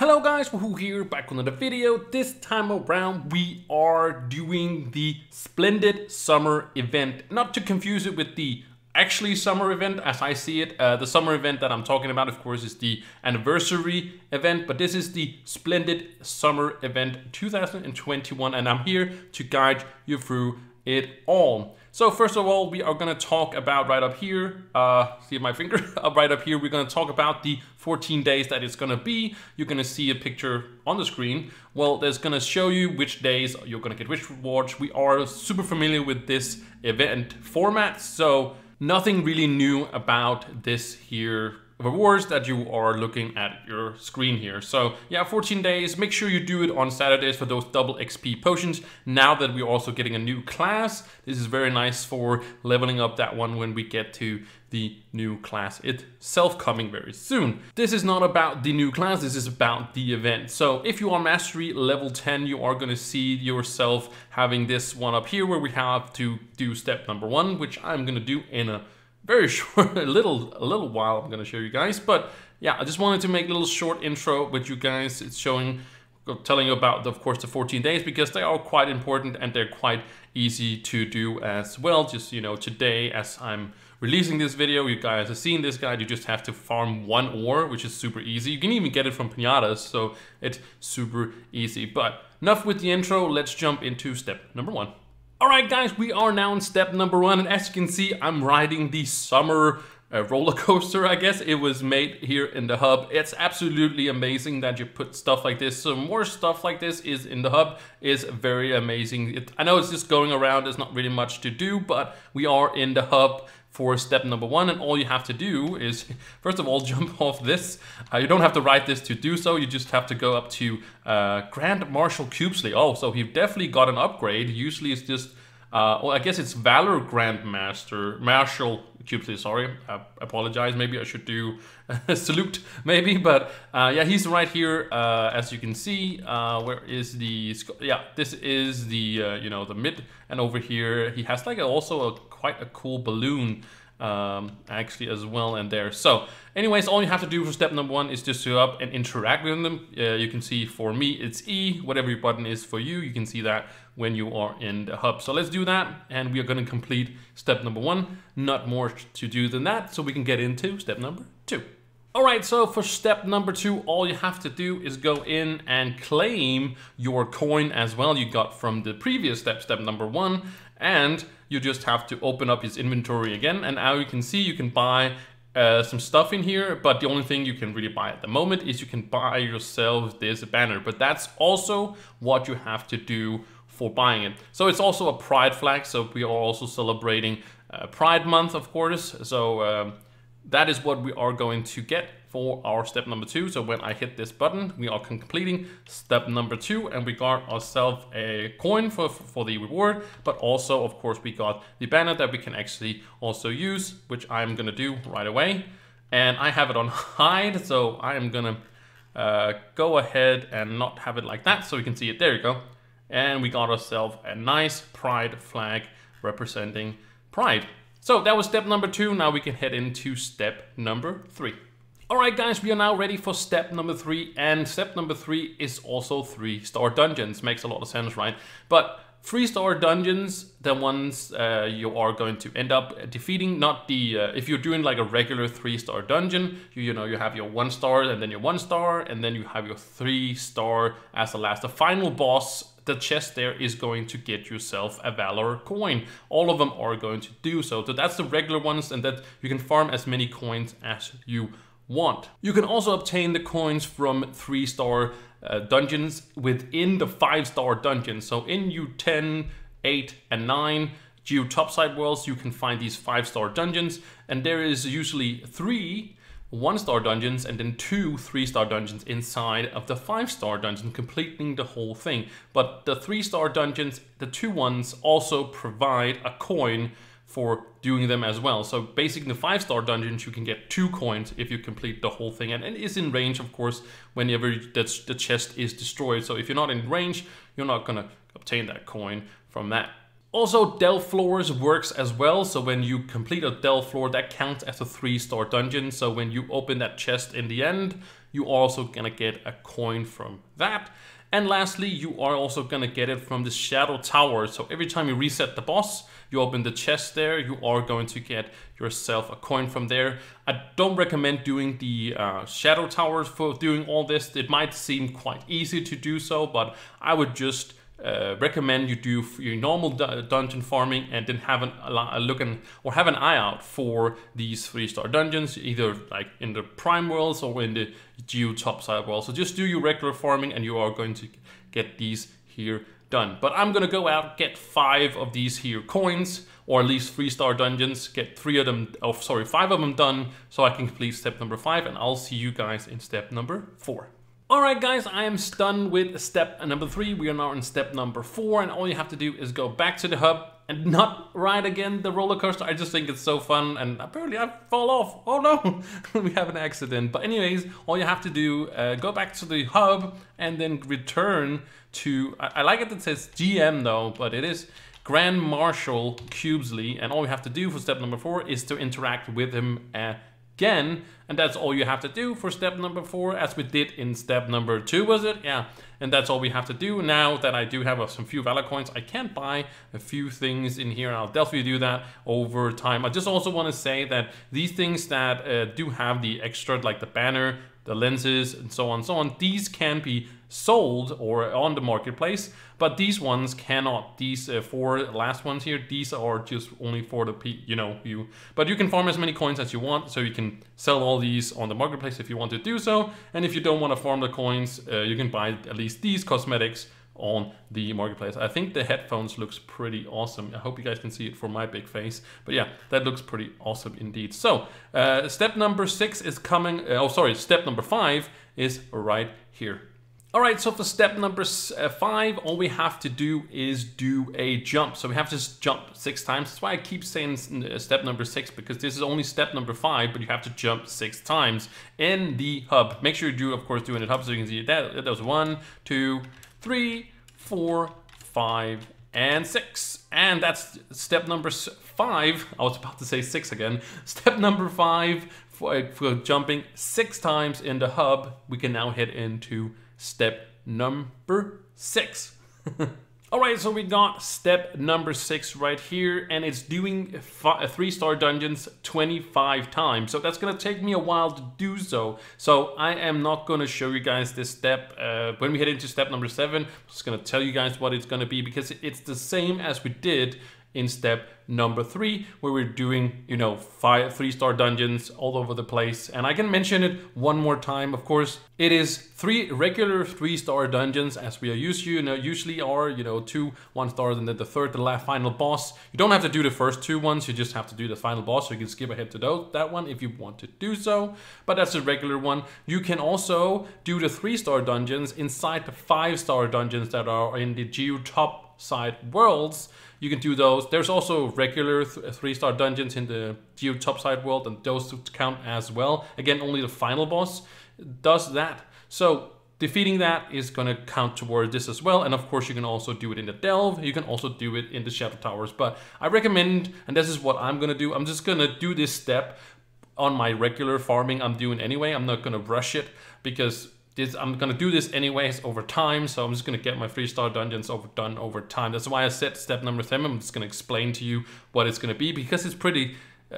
Hello guys, Wahoo here, back with another video. This time around we are doing the Splendid Summer event. Not to confuse it with the actually summer event as I see it. The summer event that I'm talking about, of course, is the anniversary event, but this is the Splendid Summer event 2021, and I'm here to guide you through it all. So first of all, we are going to talk about right up here, see my finger, right up here, we're going to talk about the 14 days that it's going to be. You're going to see a picture on the screen. Well, there's going to show you which days you're going to get which rewards. We are super familiar with this event format, so nothing really new about this here rewards that you are looking at your screen here. So yeah, 14 days. Make sure you do it on Saturdays for those double XP potions. Now that we're also getting a new class, this is very nice for leveling up that one when we get to the new class itself coming very soon. This is not about the new class, this is about the event. So if you are mastery level 10, you are going to see yourself having this one up here where we have to do step number 1, which I'm going to do in a very short, a little while. I'm going to show you guys, but yeah, I just wanted to make a little short intro with you guys. It's telling you about, of course, the 14 days because they are quite important and they're quite easy to do as well. Just, you know, today as I'm releasing this video, you guys have seen this guide. You just have to farm 1 ore, which is super easy. You can even get it from pinatas, so it's super easy. But enough with the intro. Let's jump into step number 1. Alright guys, we are now in step number 1, and as you can see, I'm riding the summer roller coaster, I guess. It was made here in the hub. It's absolutely amazing that you put stuff like this. So more stuff like this is in the hub is very amazing. I know it's just going around, there's not really much to do, but we are in the hub for step number 1, and all you have to do is, first of all, jump off this. You don't have to ride this to do so, you just have to go up to Grand Marshal Cubesly. Oh, so he definitely got an upgrade. Usually it's just, well, I guess it's Valor Marshal Cubesly, sorry. Apologize, maybe I should do a salute, maybe, but yeah, he's right here, as you can see. Where is the, yeah, this is the, you know, the mid, and over here, he has like also quite a cool balloon actually as well in there. So anyways, all you have to do for step number 1 is just go up and interact with them. You can see for me it's E, whatever your button is for you, you can see that when you are in the hub. So let's do that, and we are going to complete step number 1. Not more to do than that, so we can get into step number 2. Alright, so for step number 2, all you have to do is go in and claim your coin as well you got from the previous step, step number 1, and you just have to open up his inventory again, and now you can see you can buy some stuff in here, but the only thing you can really buy at the moment is you can buy yourself this banner, but that's also what you have to do for buying it. So it's also a pride flag, so we are also celebrating Pride Month, of course, so that is what we are going to get for our step number 2. So when I hit this button, we are completing step number 2, and we got ourselves a coin for the reward, but also, of course, we got the banner that we can actually also use, which I'm gonna do right away. And I have it on hide, so I am gonna go ahead and not have it like that, so we can see it. There you go. And we got ourselves a nice pride flag representing pride. So that was step number 2. Now we can head into step number 3. Alright guys, we are now ready for step number 3, and step number 3 is also 3-star dungeons. Makes a lot of sense, right? But 3-star dungeons, the ones you are going to end up defeating, not the, if you're doing like a regular 3-star dungeon, you know, you have your 1-star and then your 1-star, and then you have your 3-star as the last. The final boss, the chest there, is going to get yourself a Valor coin. All of them are going to do so. So that's the regular ones, and that you can farm as many coins as you want. You can also obtain the coins from 3-star dungeons within the 5-star dungeons. So in U10, 8, and 9 Geo Topside worlds, you can find these 5-star dungeons, and there is usually 3 1-star dungeons and then 2 3-star dungeons inside of the 5-star dungeon, completing the whole thing. But the 3-star dungeons, the 2 ones, also provide a coin for doing them as well. So basically the 5-star dungeons, you can get 2 coins if you complete the whole thing, and it is in range, of course, whenever the chest is destroyed. So if you're not in range, you're not gonna obtain that coin from that. Also, delve floors works as well. So when you complete a delve floor, that counts as a 3-star dungeon. So when you open that chest in the end, you are also gonna get a coin from that. And lastly, you are also gonna get it from the Shadow Tower. So every time you reset the boss, you open the chest there, you are going to get yourself a coin from there. I don't recommend doing the Shadow Towers for doing all this. It might seem quite easy to do so, but I would just recommend you do your normal dungeon farming and then have a look or have an eye out for these 3-star dungeons, either like in the Prime Worlds or in the Geo Topside World. So just do your regular farming and you are going to get these here done. But I'm gonna go out, get 5 of these here coins, or at least 3-star dungeons, get 5 of them done so I can complete step number 5, and I'll see you guys in step number 4. Alright guys, I am done with step number 3. We are now in step number 4, and all you have to do is go back to the hub and not ride again the roller coaster. I just think it's so fun, and apparently I fall off. Oh no, we have an accident. But anyways, all you have to do, go back to the hub and then return to, I like it that it says GM though, but it is Grand Marshal Quubesly, and all you have to do for step number 4 is to interact with him again, and that's all you have to do for step number 4, as we did in step number 2, was it? Yeah, and that's all we have to do. Now that I do have some few valor coins, I can buy a few things in here, and I'll definitely do that over time. I just also want to say that these things that do have the extra, like the banner, the lenses, and so on, these can be sold or on the marketplace, but these ones cannot. These 4 last ones here, these are just only for the you. But you can farm as many coins as you want, so you can sell all these on the marketplace if you want to do so. And if you don't want to farm the coins, you can buy at least these cosmetics on the marketplace. I think the headphones looks pretty awesome. I hope you guys can see it for my big face, but yeah, that looks pretty awesome indeed. So step number 6 is coming. Step number 5 is right here. Alright, so for step number 5, all we have to do is do a jump. So we have to just jump 6 times. That's why I keep saying step number 6, because this is only step number 5, but you have to jump 6 times in the hub. Make sure you do, of course, do in the hub so you can see that was 1, 2, 3, 4, 5, and 6. And that's step number 5. I was about to say 6 again. Step number 5 for jumping 6 times in the hub. We can now head into step number 6. Alright, so we got step number 6 right here, and it's doing 3-star dungeons 25 times. So that's gonna take me a while to do so. So I am not gonna show you guys this step. When we head into step number 7, I'm just gonna tell you guys what it's gonna be, because it's the same as we did in step number 3, where we're doing 3-star dungeons all over the place. And I can mention it one more time. Of course, it is 3 regular 3-star dungeons, as we are used to. Usually are 2 1-stars, and then the third, the last final boss. You don't have to do the first 2 ones, you just have to do the final boss, so you can skip ahead to that one if you want to do so, but that's a regular one. You can also do the 3-star dungeons inside the 5-star dungeons that are in the Geo Topside Worlds. You can do those. There's also regular 3-star dungeons in the Geo Topside World, and those count as well. Again, only the final boss does that. So defeating that is going to count toward this as well. And of course, you can also do it in the Delve. You can also do it in the Shadow Towers. But I recommend, and this is what I'm going to do, I'm just going to do this step on my regular farming I'm doing anyway. I'm not going to rush it, because I'm gonna do this anyways over time, so I'm just gonna get my 3-star dungeons done over time. That's why I said step number 7. I'm just gonna explain to you what it's gonna be, because it's pretty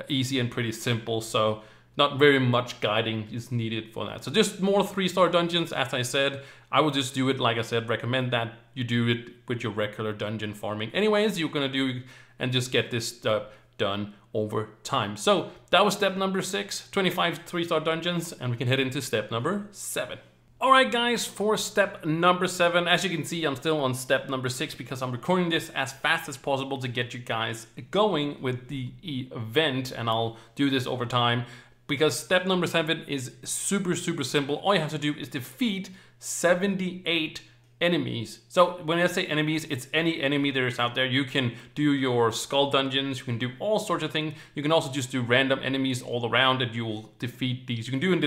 easy and pretty simple, so not very much guiding is needed for that. So just more 3-star dungeons, as I said. I will just do it, like I said, recommend that you do it with your regular dungeon farming anyways. You're gonna do and just get this stuff done over time. So that was step number 6, 25 3-star dungeons, and we can head into step number 7. Alright guys, for step number 7, as you can see, I'm still on step number 6, because I'm recording this as fast as possible to get you guys going with the event, and I'll do this over time, because step number 7 is super simple. All you have to do is defeat 78 enemies. So when I say enemies, it's any enemy that is out there. You can do your skull dungeons, you can do all sorts of things. You can also just do random enemies all around, and you will defeat these. You can do it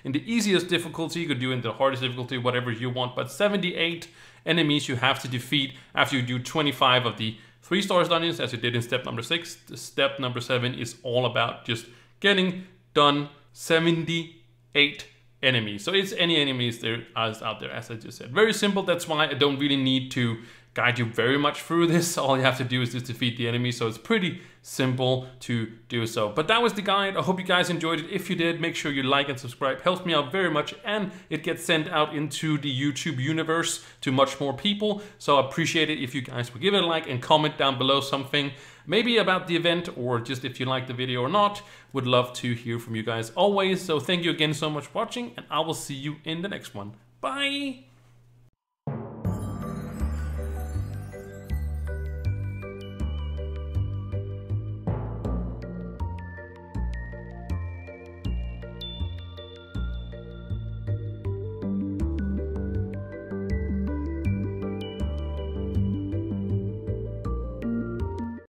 in the easiest difficulty, you could do it in the hardest difficulty, whatever you want, but 78 enemies you have to defeat after you do 25 of the 3-star dungeons, as you did in step number 6. Step number 7 is all about just getting done 78 enemy. So it's any enemies there is out there, as I just said. Very simple. That's why I don't really need to guide you very much through this. All you have to do is just defeat the enemy. So it's pretty simple to do so. But that was the guide. I hope you guys enjoyed it. If you did, make sure you like and subscribe. Helps me out very much, and it gets sent out into the YouTube universe to much more people. So I appreciate it if you guys would give it a like and comment down below something, maybe about the event or just if you like the video or not. Would love to hear from you guys always. So thank you again so much for watching, and I will see you in the next one. Bye!